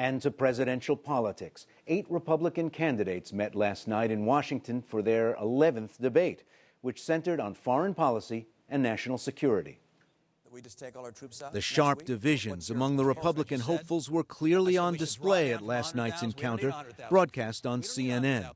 And to presidential politics. 8 Republican candidates met last night in Washington for their 11th debate, which centered on foreign policy and national security. The sharp divisions among the Republican hopefuls were clearly on display at last night's encounter, broadcast on CNN.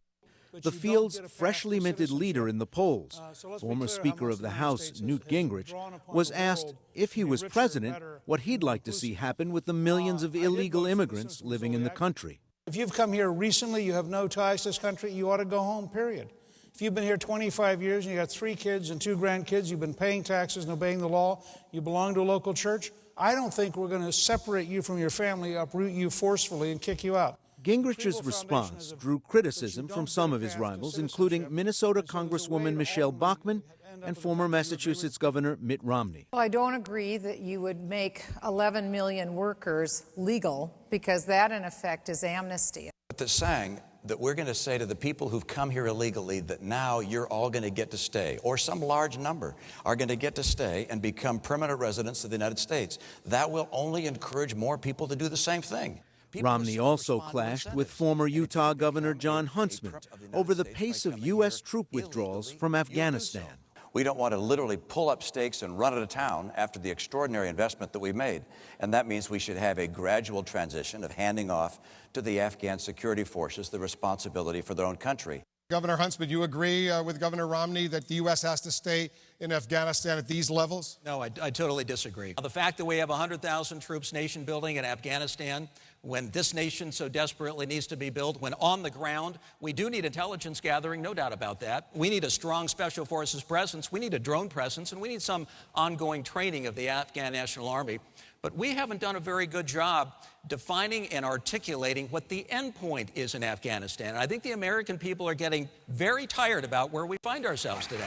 The field's freshly minted leader in the polls, former Speaker of the House Newt Gingrich, was asked if he was president what he'd like to see happen with the millions of illegal immigrants living in the country. If you've come here recently, you have no ties to this country, you ought to go home, period. If you've been here 25 years and you got 3 kids and 2 grandkids, you've been paying taxes and obeying the law, you belong to a local church, I don't think we're going to separate you from your family, uproot you forcefully, and kick you out. Gingrich's response drew criticism from some of his rivals, including Minnesota Congresswoman Michelle Bachmann and former Massachusetts Governor Mitt Romney. Well, I don't agree that you would make 11 million workers legal, because that, in effect, is amnesty. But they're saying that we're going to say to the people who've come here illegally that now you're all going to get to stay, or some large number are going to get to stay and become permanent residents of the United States. That will only encourage more people to do the same thing. Romney also clashed with former Utah Governor Jon Huntsman over the pace of U.S. troop withdrawals from Afghanistan. We don't want to literally pull up stakes and run out of town after the extraordinary investment that we've made. And that means we should have a gradual transition of handing off to the Afghan security forces the responsibility for their own country. Governor Huntsman, you agree with Governor Romney that the U.S. has to stay in Afghanistan at these levels? No, I totally disagree. The fact that we have 100,000 troops nation building in Afghanistan, when this nation so desperately needs to be built, when on the ground, we do need intelligence gathering, no doubt about that. We need a strong special forces presence, we need a drone presence, and we need some ongoing training of the Afghan National Army. But we haven't done a very good job defining and articulating what the end point is in Afghanistan. And I think the American people are getting very tired about where we find ourselves today.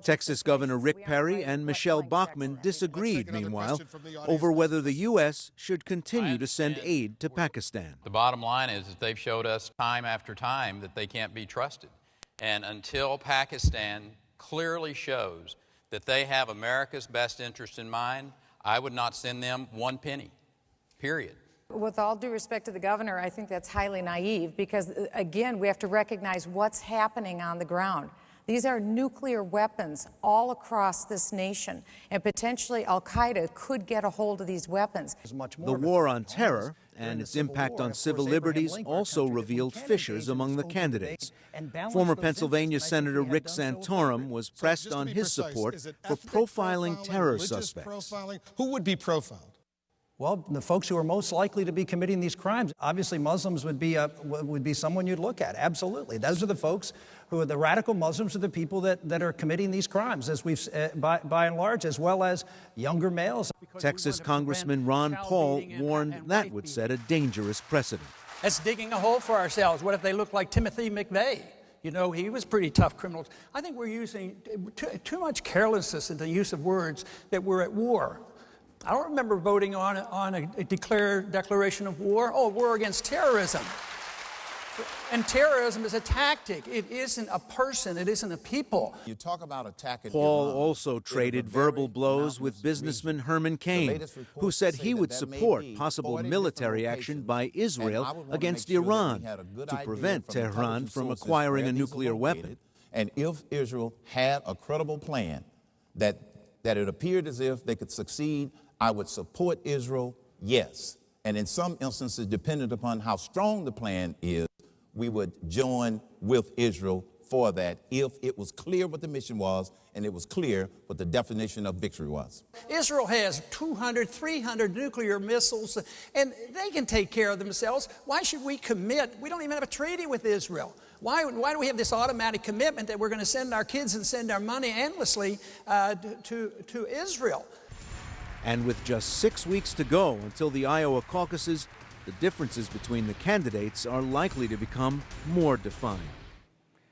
Texas Governor Rick Perry and Michelle Bachmann disagreed, meanwhile, over whether the U.S. should continue to send aid to Pakistan. The bottom line is that they've showed us time after time that they can't be trusted. And until Pakistan clearly shows that they have America's best interest in mind, I would not send them 1 penny, period. With all due respect to the governor, I think that's highly naive because, again, we have to recognize what's happening on the ground. These are nuclear weapons all across this nation, and potentially al-Qaeda could get a hold of these weapons. The war on terror and its impact on civil liberties also revealed fissures among the candidates. Former Pennsylvania Senator Rick Santorum was pressed on his support for profiling terror suspects. Who would be profiled? Well, the folks who are most likely to be committing these crimes. Obviously, Muslims would be someone you'd look at. Absolutely. Those are the folks who are the radical Muslims, are the people that are committing these crimes, as we've by and large, as well as younger males. Texas Congressman Ron Paul warned that would set a dangerous precedent. That's digging a hole for ourselves. What if they look like Timothy McVeigh? You know, he was pretty tough criminal. I think we're using too much carelessness in the use of words that we're at war. I don't remember voting on a declaration of war. Oh, war against terrorism. And terrorism is a tactic. It isn't a person. It isn't a people. You talk about attacking Paul Iran. also traded verbal blows with businessman Herman Cain, who said he would support possible military action by Israel against Iran to prevent Tehran from acquiring a nuclear weapon. And if Israel had a credible plan that it appeared as if they could succeed, I would support Israel, yes. And in some instances, dependent upon how strong the plan is, we would join with Israel for that if it was clear what the mission was and it was clear what the definition of victory was. Israel has 200, 300 nuclear missiles, and they can take care of themselves. Why should we commit? We don't even have a treaty with Israel. Why do we have this automatic commitment that we're going to send our kids and send our money endlessly to Israel? And with just 6 weeks to go until the Iowa caucuses, the differences between the candidates are likely to become more defined.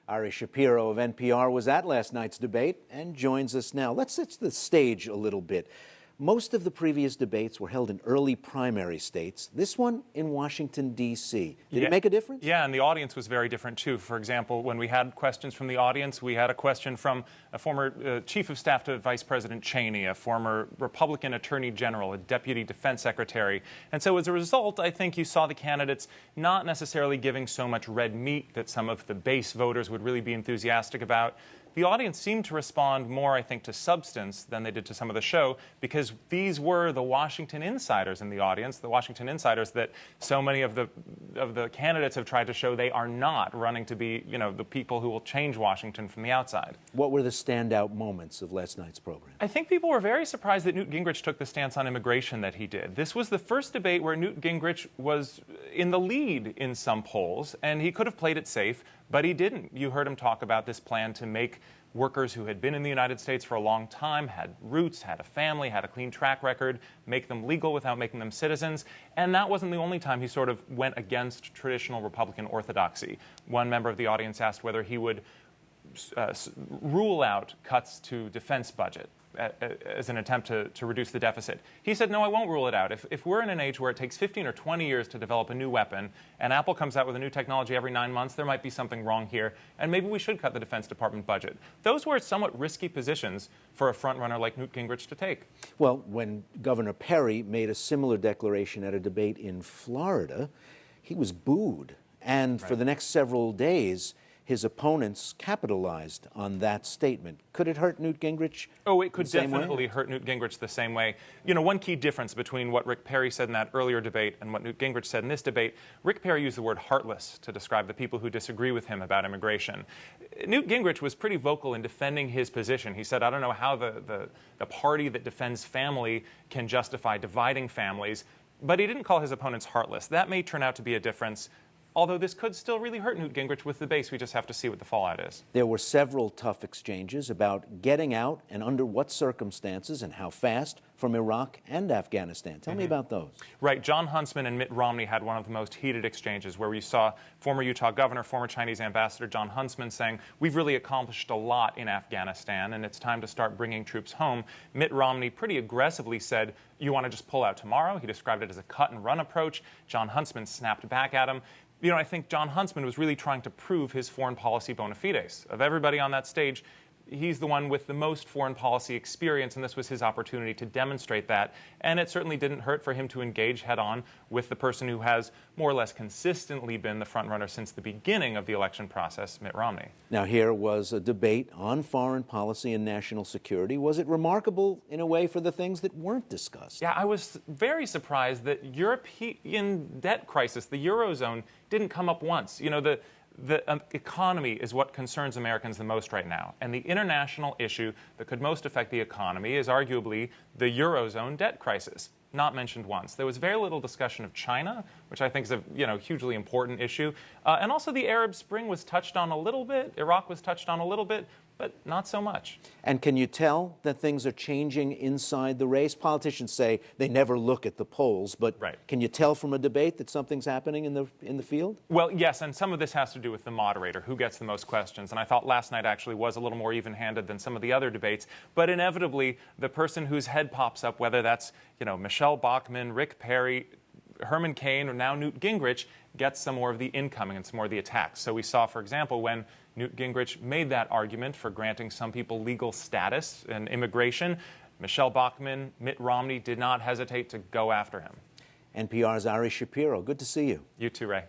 Ari Shapiro of NPR was at last night's debate and joins us now. Let's set the stage a little bit. Most of the previous debates were held in early primary states. This one in Washington, D.C. Did it make a difference? Yeah, and the audience was very different, too. For example, when we had questions from the audience, we had a question from a former Chief of Staff to Vice President Cheney, a former Republican Attorney General, a Deputy Defense Secretary. And so as a result, I think you saw the candidates not necessarily giving so much red meat that some of the base voters would really be enthusiastic about. The audience seemed to respond more, I think, to substance than they did to some of the show, because these were the Washington insiders in the audience, the Washington insiders that so many of the candidates have tried to show they are not running to be, you know, the people who will change Washington from the outside. What were the standout moments of last night's program? I think people were very surprised that Newt Gingrich took the stance on immigration that he did. This was the first debate where Newt Gingrich was in the lead in some polls, and he could have played it safe, but he didn't. You heard him talk about this plan to make workers who had been in the United States for a long time, had roots, had a family, had a clean track record, make them legal without making them citizens. And that wasn't the only time he sort of went against traditional Republican orthodoxy. One member of the audience asked whether he would rule out cuts to defense budget as an attempt to reduce the deficit. He said, no, I won't rule it out. If we're in an age where it takes 15 or 20 years to develop a new weapon, and Apple comes out with a new technology every 9 months, there might be something wrong here, and maybe we should cut the Defense Department budget. Those were somewhat risky positions for a frontrunner like Newt Gingrich to take. Well, when Governor Perry made a similar declaration at a debate in Florida, he was booed. And for the next several days, his opponents capitalized on that statement. Could it hurt Newt Gingrich? Oh, it could definitely hurt Newt Gingrich the same way. You know, one key difference between what Rick Perry said in that earlier debate and what Newt Gingrich said in this debate, Rick Perry used the word heartless to describe the people who disagree with him about immigration. Newt Gingrich was pretty vocal in defending his position. He said, I don't know how the party that defends family can justify dividing families, but he didn't call his opponents heartless. That may turn out to be a difference. Although this could still really hurt Newt Gingrich with the base, we just have to see what the fallout is. There were several tough exchanges about getting out and under what circumstances and how fast from Iraq and Afghanistan. Tell me about those. Right. Jon Huntsman and Mitt Romney had one of the most heated exchanges where we saw former Utah governor, former Chinese ambassador Jon Huntsman saying, we've really accomplished a lot in Afghanistan and it's time to start bringing troops home. Mitt Romney pretty aggressively said, you want to just pull out tomorrow? He described it as a cut and run approach. Jon Huntsman snapped back at him. You know, I think Jon Huntsman was really trying to prove his foreign policy bona fides. Of everybody on that stage, he's the one with the most foreign policy experience, and this was his opportunity to demonstrate that. And it certainly didn't hurt for him to engage head-on with the person who has more or less consistently been the frontrunner since the beginning of the election process, Mitt Romney. Now, here was a debate on foreign policy and national security. Was it remarkable in a way for the things that weren't discussed? Yeah, I was very surprised that European debt crisis, the Eurozone, didn't come up once. You know, the economy is what concerns Americans the most right now. And the international issue that could most affect the economy is arguably the Eurozone debt crisis. Not mentioned once. There was very little discussion of China, which I think is a hugely important issue. And also the Arab Spring was touched on a little bit. Iraq was touched on a little bit, but not so much. And can you tell that things are changing inside the race? Politicians say they never look at the polls, but can you tell from a debate that something's happening in the field? Well, yes, and some of this has to do with the moderator, who gets the most questions. And I thought last night actually was a little more even-handed than some of the other debates. But inevitably, the person whose head pops up, whether that's Michelle Bachmann, Rick Perry, Herman Cain, or now Newt Gingrich, gets some more of the incoming and some more of the attacks. So we saw, for example, when Newt Gingrich made that argument for granting some people legal status and immigration, Michelle Bachmann, Mitt Romney did not hesitate to go after him. NPR's Ari Shapiro, good to see you. You too, Ray.